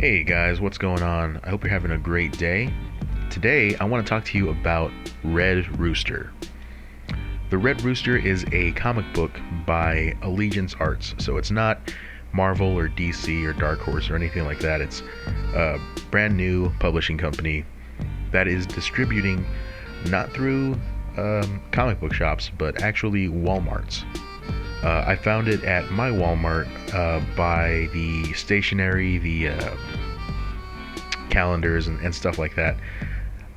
Hey guys, what's going on? I hope you're having a great day. Today, I want to talk to you about Red Rooster. The Red Rooster is a comic book by Allegiance Arts, so it's not Marvel or DC or Dark Horse or anything like that. It's a brand new publishing company that is distributing not through comic book shops, but actually Walmarts. I found it at my Walmart by the stationery, the calendars, and stuff like that.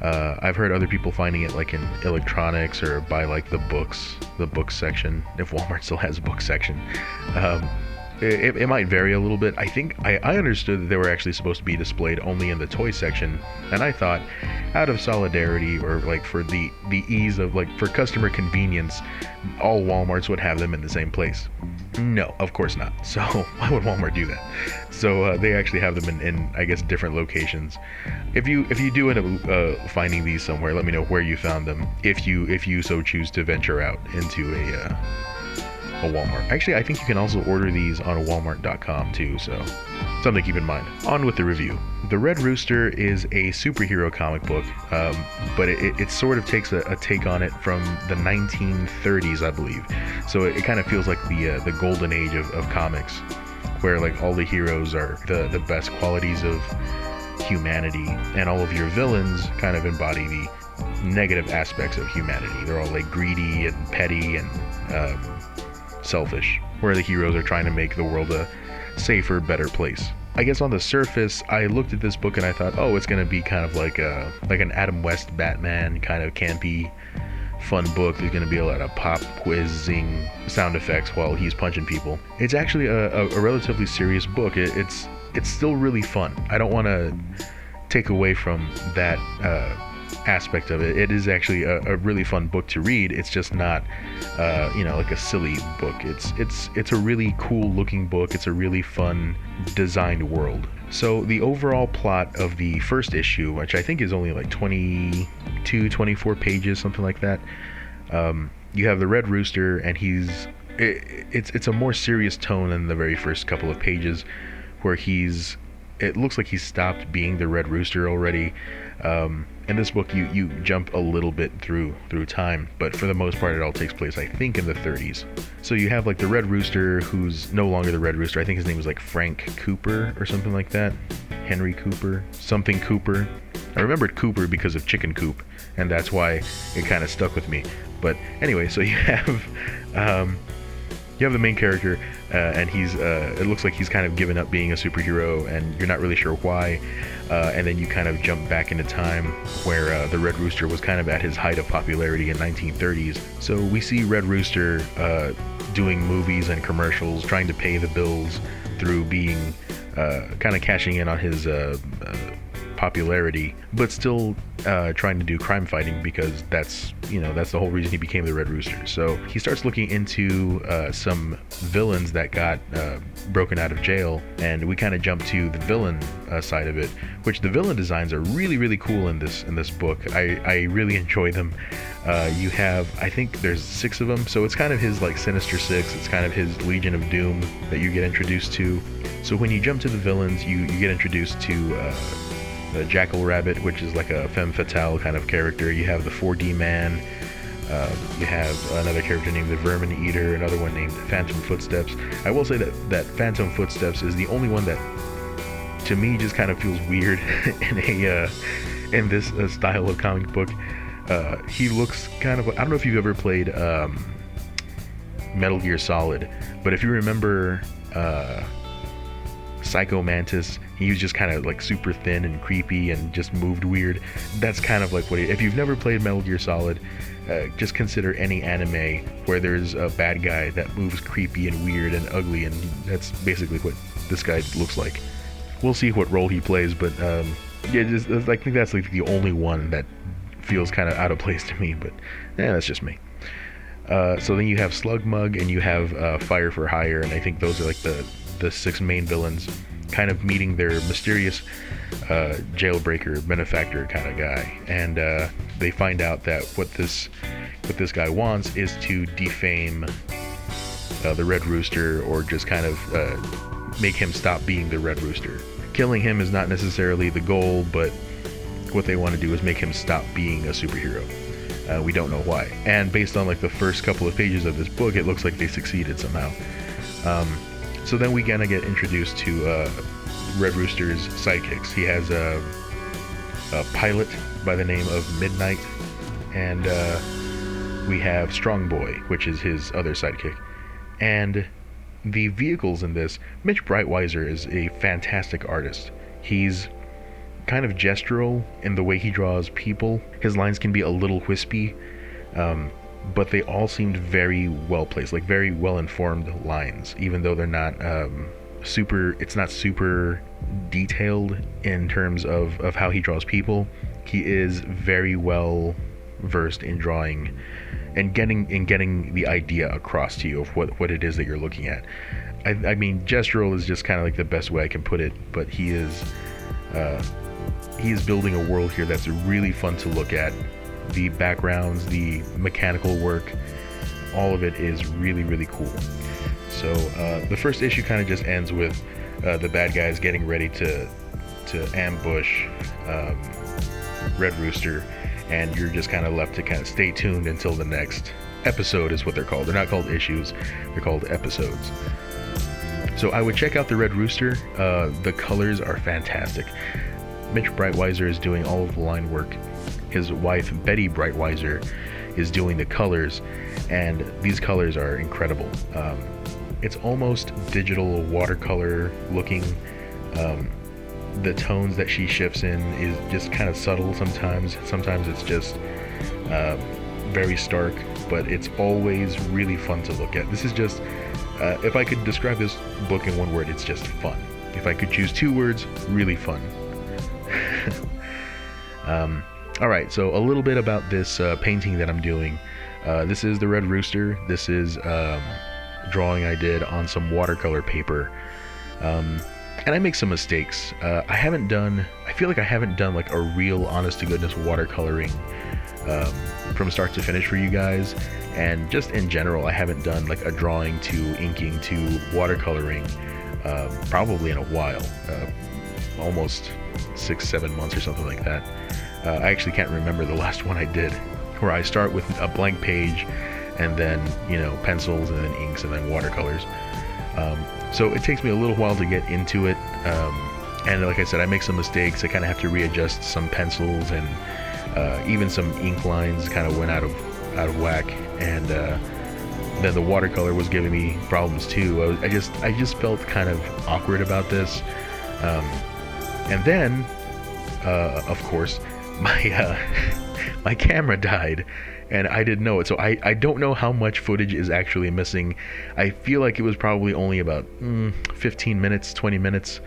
I've heard other people finding it like in electronics or by like the book section, if Walmart still has a book section. It might vary a little bit. I think I understood that they were actually supposed to be displayed only in the toy section, and I thought out of solidarity or like for the ease of like for customer convenience, all Walmarts would have them in the same place. No, of course not. So why would Walmart do that? So they actually have them in I guess different locations. If you do end up finding these somewhere, let me know where you found them. If you so choose to venture out into a Walmart. Actually, I think you can also order these on walmart.com too, so something to keep in mind. On with the review. The Red Rooster is a superhero comic book, but it sort of takes a take on it from the 1930s, I believe. So it kind of feels like the golden age of comics, where like all the heroes are the best qualities of humanity, and all of your villains kind of embody the negative aspects of humanity. They're all like greedy and petty and selfish, where the heroes are trying to make the world a safer, better place. I guess on the surface, I looked at this book and I thought, oh, it's gonna be kind of like an Adam West Batman kind of campy, fun book. There's gonna be a lot of pop quizzing sound effects while he's punching people. It's actually a relatively serious book. It's still really fun. I don't want to take away from that aspect of it. It is actually a really fun book to read. It's just not like a silly book. It's a really cool looking book. It's a really fun designed world. So the overall plot of the first issue, which I think is only like 24 pages, something like that, you have the Red Rooster, and it's a more serious tone than the very first couple of pages, where it looks like he's stopped being the Red Rooster already. In this book, you jump a little bit through time, but for the most part, it all takes place, I think, in the 30s. So you have like the Red Rooster, who's no longer the Red Rooster. I think his name was like Frank Cooper or something like that. Henry Cooper, something Cooper. I remembered Cooper because of Chicken Coop, and that's why it kind of stuck with me. But anyway, so you have the main character, and it looks like he's kind of given up being a superhero, and you're not really sure why. And then you kind of jump back into time where the Red Rooster was kind of at his height of popularity in 1930s. So we see Red Rooster doing movies and commercials, trying to pay the bills through being kind of cashing in on his popularity, but still trying to do crime fighting, because that's the whole reason he became the Red Rooster. So he starts looking into some villains that got broken out of jail, and we kind of jump to the villain side of it, which the villain designs are really, really cool in this book. I really enjoy them. You have, I think there's 6 of them, so it's kind of his like Sinister Six. It's kind of his Legion of Doom that you get introduced to. So when you jump to the villains, you get introduced to the Jackal Rabbit, which is like a femme fatale kind of character. You have the 4D Man. You have another character named the Vermin Eater, another one named Phantom Footsteps. I will say that Phantom Footsteps is the only one that, to me, just kind of feels weird in this style of comic book. He looks kind of, I don't know if you've ever played Metal Gear Solid, but if you remember Psycho Mantis, he was just kind of like super thin and creepy and just moved weird. That's kind of like what if you've never played Metal Gear Solid, just consider any anime where there's a bad guy that moves creepy and weird and ugly, and that's basically what this guy looks like. We'll see what role he plays, but I think that's like the only one that feels kind of out of place to me, but that's just me. So then you have Slugmug, and you have Fire for Hire, and I think those are like the 6 main villains, kind of meeting their mysterious jailbreaker, benefactor kind of guy. And they find out that what this guy wants is to defame the Red Rooster, or just kind of make him stop being the Red Rooster. killing him is not necessarily the goal, but what they want to do is make him stop being a superhero. We don't know why. And based on like the first couple of pages of this book, it looks like they succeeded somehow. So then we kind of get introduced to Red Rooster's sidekicks. He has a pilot by the name of Midnight, and we have Strong Boy, which is his other sidekick. And the vehicles in this, Mitch Breitweiser is a fantastic artist. He's kind of gestural in the way he draws people. His lines can be a little wispy, but they all seemed very well placed, like very well informed lines, even though they're not it's not super detailed in terms of how he draws people. He is very well versed in drawing and getting the idea across to you of what it is that you're looking at. I mean, gestural is just kind of like the best way I can put it, but he is building a world here that's really fun to look at. The backgrounds, the mechanical work, all of it is really, really cool. So the first issue kind of just ends with the bad guys getting ready to ambush Red Rooster, and you're just kind of left to kind of stay tuned until the next episode is what they're called. They're not called issues, they're called episodes. So I would check out the Red Rooster. The colors are fantastic. Mitch Breitweiser is doing all of the line work. His wife, Betty Breitweiser, is doing the colors, and these colors are incredible. It's almost digital watercolor looking. The tones that she shifts in is just kind of subtle sometimes. Sometimes it's just very stark, but it's always really fun to look at. This is just, if I could describe this book in one word, it's just fun. If I could choose two words, really fun. Alright, so a little bit about this painting that I'm doing. This is the Red Rooster. This is drawing I did on some watercolor paper. And I make some mistakes. I feel like I haven't done like a real honest to goodness watercoloring from start to finish for you guys. And just in general, I haven't done like a drawing to inking to watercoloring probably in a while. Almost 6-7 months or something like that. I actually can't remember the last one I did, where I start with a blank page and then, pencils and then inks and then watercolors. So it takes me a little while to get into it. And like I said, I make some mistakes. I kind of have to readjust some pencils, and even some ink lines kind of went out of whack. And then the watercolor was giving me problems too. I just felt kind of awkward about this. And then, of course, my camera died, and I didn't know it. So I don't know how much footage is actually missing. I feel like it was probably only about 15 minutes, 20 minutes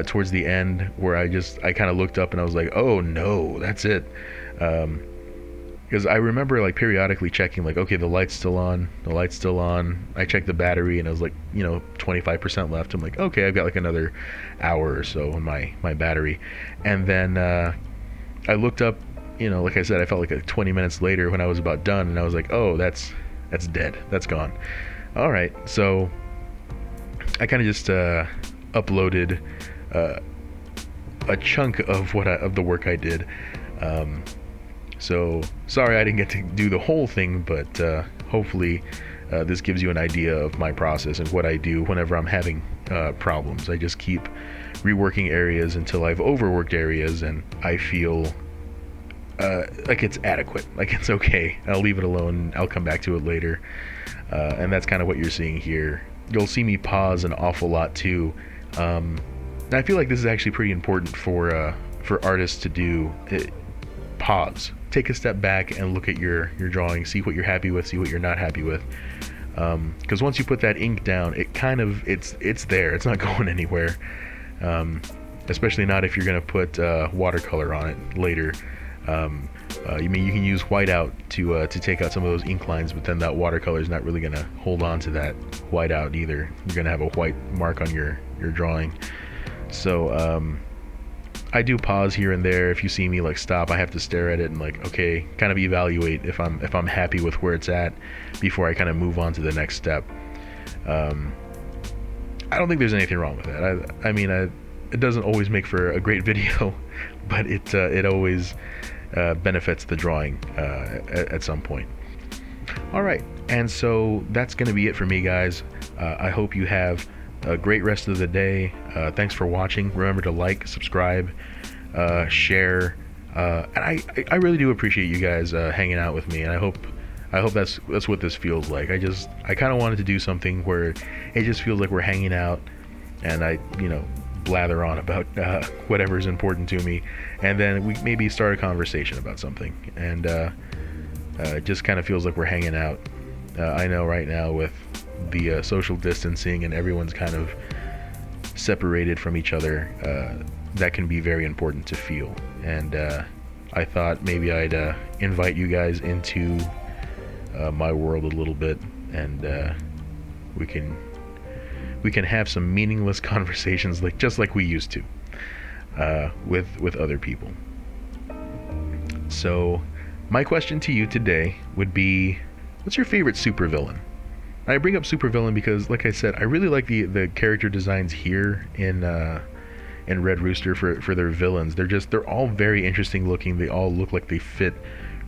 towards the end, where I kind of looked up and I was like, oh no, that's it. Because I remember like periodically checking, like, okay, the light's still on. I checked the battery and I was like, 25% left. I'm like, okay, I've got like another hour or so on my battery. And then I looked up, like I said, I felt like 20 minutes later when I was about done, and I was like, oh, that's dead. That's gone. All right. So I kind of just uploaded a chunk of the work I did. So sorry I didn't get to do the whole thing, but hopefully this gives you an idea of my process and what I do whenever I'm having problems. I just keep reworking areas until I've overworked areas and I feel like it's adequate, like it's okay. I'll leave it alone. I'll come back to it later. And that's kind of what you're seeing here. You'll see me pause an awful lot too. And I feel like this is actually pretty important for artists to do. Pause. Take a step back and look at your drawing. See what you're happy with. See what you're not happy with. Because once you put that ink down, it's there. It's not going anywhere. Especially not if you're gonna put watercolor on it later. You can use whiteout to take out some of those ink lines, but then that watercolor is not really gonna hold on to that whiteout either. You're gonna have a white mark on your drawing. So I do pause here and there. If you see me like stop, I have to stare at it and like, okay, kind of evaluate if I'm happy with where it's at before I kind of move on to the next step. I don't think there's anything wrong with that. it doesn't always make for a great video, but it always benefits the drawing at some point. All right, and so that's going to be it for me, guys. I hope you have a great rest of the day. Thanks for watching. Remember to like, subscribe, share, and I really do appreciate you guys hanging out with me, and I hope that's what this feels like. I kind of wanted to do something where it just feels like we're hanging out, and I blather on about whatever's important to me, and then we maybe start a conversation about something, and it just kind of feels like we're hanging out. I know right now with the social distancing and everyone's kind of separated from each other, that can be very important to feel, and I thought maybe I'd invite you guys into my world a little bit, and we can have some meaningless conversations just like we used to with other people. So my question to you today would be, what's your favorite supervillain? I bring up supervillain because, like I said, I really like the character designs here in Red Rooster for their villains. They're all very interesting looking. They all look like they fit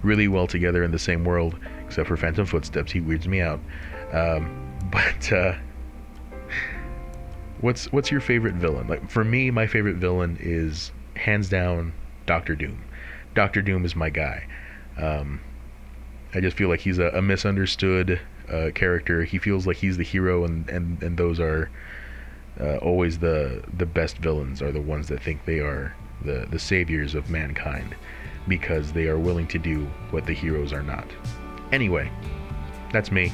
really well together in the same world, except for Phantom Footsteps. He weirds me out. But what's your favorite villain? Like, for me, my favorite villain is hands down Doctor Doom. Doctor Doom is my guy. I just feel like he's a misunderstood character. He feels like he's the hero, and those are always the best villains, are the ones that think they are the saviors of mankind, because they are willing to do what the heroes are not. Anyway, that's me.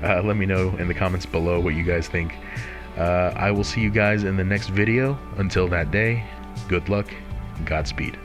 Let me know in the comments below what you guys think. I will see you guys in the next video. Until that day, good luck, Godspeed.